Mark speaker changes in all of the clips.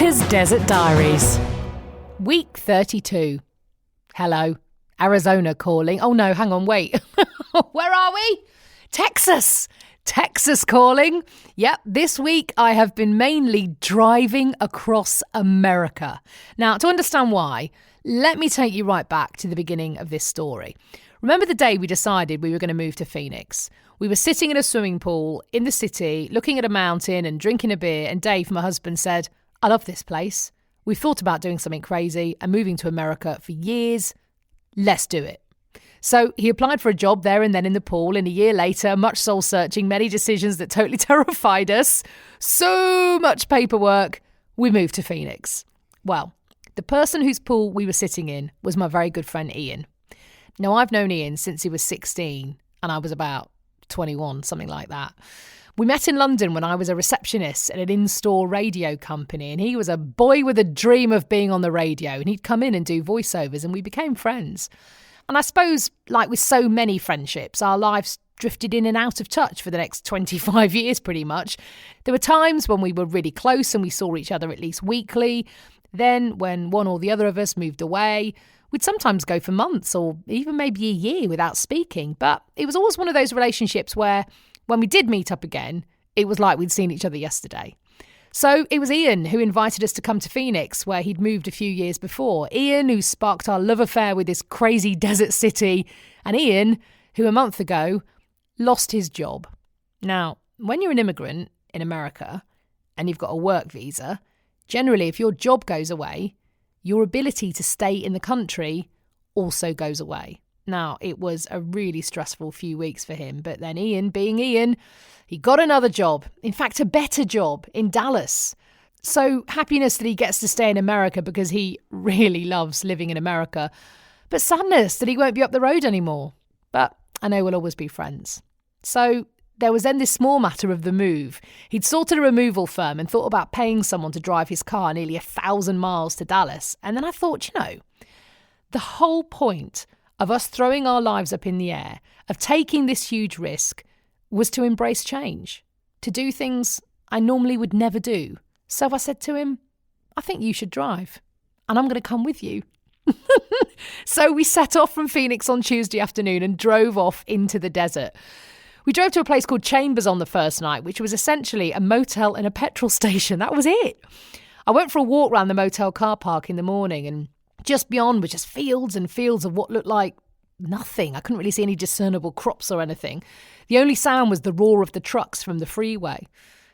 Speaker 1: Australia's Desert Diaries. Week 32. Hello. Arizona calling. Oh no, hang on, wait. Where are we? Texas. Texas calling. Yep, this week I have been mainly driving across America. Now, to understand why, let me take you right back to the beginning of this story. Remember the day we decided we were going to move to Phoenix? We were sitting in a swimming pool in the city, looking at a mountain and drinking a beer, and Dave, my husband, said, I love this place. We've thought about doing something crazy and moving to America for years. Let's do it. So he applied for a job there and then in the pool, and a year later, much soul-searching, many decisions that totally terrified us, so much paperwork, we moved to Phoenix. Well, the person whose pool we were sitting in was my very good friend Ian. Now, I've known Ian since he was 16 and I was about 21, something like that. We met in London when I was a receptionist at an in-store radio company, and he was a boy with a dream of being on the radio, and he'd come in and do voiceovers, and we became friends. And I suppose, like with so many friendships, our lives drifted in and out of touch for the next 25 years pretty much. There were times when we were really close and we saw each other at least weekly. Then when one or the other of us moved away, we'd sometimes go for months or even maybe a year without speaking. But it was always one of those relationships where when we did meet up again, it was like we'd seen each other yesterday. So it was Ian who invited us to come to Phoenix, where he'd moved a few years before. Ian, who sparked our love affair with this crazy desert city. And Ian, who a month ago lost his job. Now, when you're an immigrant in America and you've got a work visa, generally if your job goes away, your ability to stay in the country also goes away. Now, it was a really stressful few weeks for him, but then Ian, being Ian, he got another job, in fact, a better job in Dallas. So happiness that he gets to stay in America because he really loves living in America, but sadness that he won't be up the road anymore. But I know we'll always be friends. So there was then this small matter of the move. He'd sorted a removal firm and thought about paying someone to drive his car nearly 1,000 miles to Dallas. And then I thought, the whole point of us throwing our lives up in the air, of taking this huge risk, was to embrace change, to do things I normally would never do. So I said to him, I think you should drive, and I'm going to come with you. So we set off from Phoenix on Tuesday afternoon and drove off into the desert. We drove to a place called Chambers on the first night, which was essentially a motel and a petrol station. That was it. I went for a walk around the motel car park in the morning, and just beyond were just fields and fields of what looked like nothing. I couldn't really see any discernible crops or anything. The only sound was the roar of the trucks from the freeway.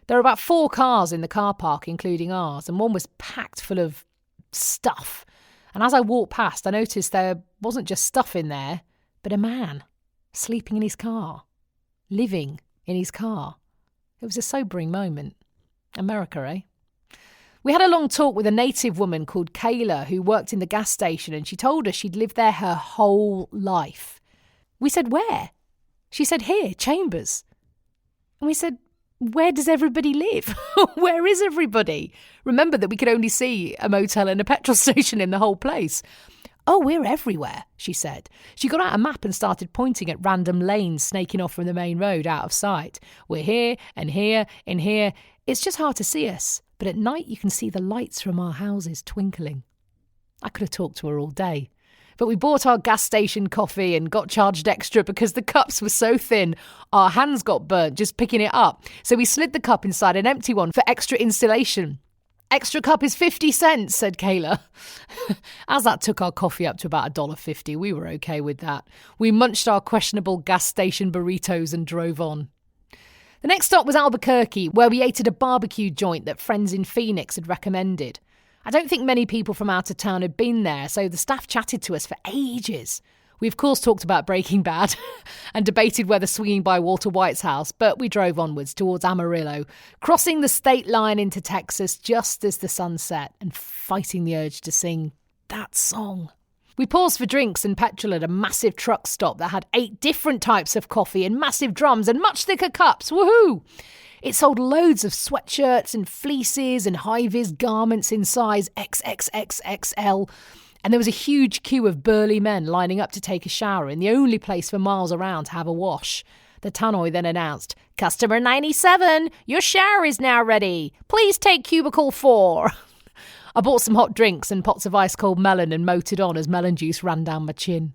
Speaker 1: There were about 4 cars in the car park, including ours, and one was packed full of stuff. And as I walked past, I noticed there wasn't just stuff in there, but a man sleeping in his car, living in his car. It was a sobering moment. America, eh? We had a long talk with a native woman called Kayla who worked in the gas station, and she told us she'd lived there her whole life. We said, where? She said, here, Chambers. And we said, where does everybody live? Where is everybody? Remember that we could only see a motel and a petrol station in the whole place. Oh, we're everywhere, she said. She got out a map and started pointing at random lanes snaking off from the main road out of sight. We're here and here and here. It's just hard to see us, but at night you can see the lights from our houses twinkling. I could have talked to her all day. But we bought our gas station coffee and got charged extra because the cups were so thin, our hands got burnt just picking it up. So we slid the cup inside an empty one for extra insulation. Extra cup is 50 cents, said Kayla. As that took our coffee up to about $1.50, we were okay with that. We munched our questionable gas station burritos and drove on. The next stop was Albuquerque, where we ate at a barbecue joint that friends in Phoenix had recommended. I don't think many people from out of town had been there, so the staff chatted to us for ages. We, of course, talked about Breaking Bad and debated whether swinging by Walter White's house, but we drove onwards towards Amarillo, crossing the state line into Texas just as the sun set and fighting the urge to sing that song. We paused for drinks and petrol at a massive truck stop that had 8 different types of coffee and massive drums and much thicker cups. Woohoo! It sold loads of sweatshirts and fleeces and high-vis garments in size XXXXL. And there was a huge queue of burly men lining up to take a shower in the only place for miles around to have a wash. The tannoy then announced, "Customer 97, your shower is now ready. Please take cubicle 4. I bought some hot drinks and pots of ice cold melon and motored on as melon juice ran down my chin.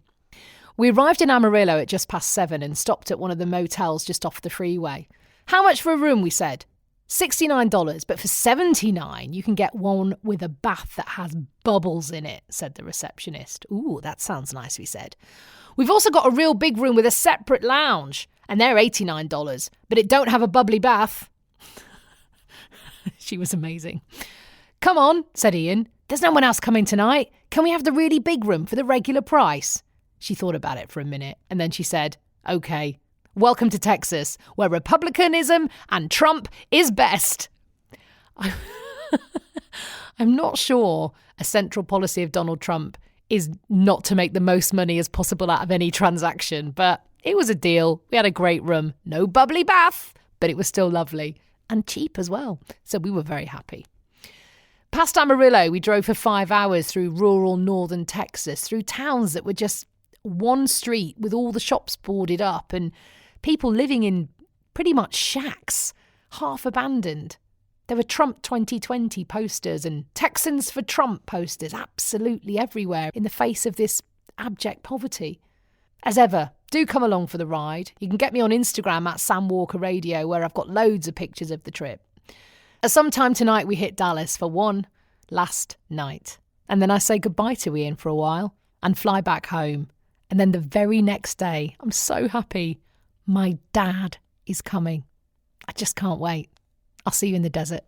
Speaker 1: We arrived in Amarillo at just past 7 and stopped at one of the motels just off the freeway. How much for a room, we said? $69, but for $79 you can get one with a bath that has bubbles in it, said the receptionist. Ooh, that sounds nice, we said. We've also got a real big room with a separate lounge, and they're $89, but it don't have a bubbly bath. She was amazing. Come on, said Ian. There's no one else coming tonight. Can we have the really big room for the regular price? She thought about it for a minute, and then she said, OK, welcome to Texas, where republicanism and Trump is best. I'm not sure a central policy of Donald Trump is not to make the most money as possible out of any transaction, but it was a deal. We had a great room, no bubbly bath, but it was still lovely and cheap as well. So we were very happy. Past Amarillo, we drove for 5 hours through rural northern Texas, through towns that were just one street with all the shops boarded up and people living in pretty much shacks, half abandoned. There were Trump 2020 posters and Texans for Trump posters absolutely everywhere in the face of this abject poverty. As ever, do come along for the ride. You can get me on Instagram at Sam Walker Radio, where I've got loads of pictures of the trip. At some time tonight, we hit Dallas for one last night. And then I say goodbye to Ian for a while and fly back home. And then the very next day, I'm so happy, my dad is coming. I just can't wait. I'll see you in the desert.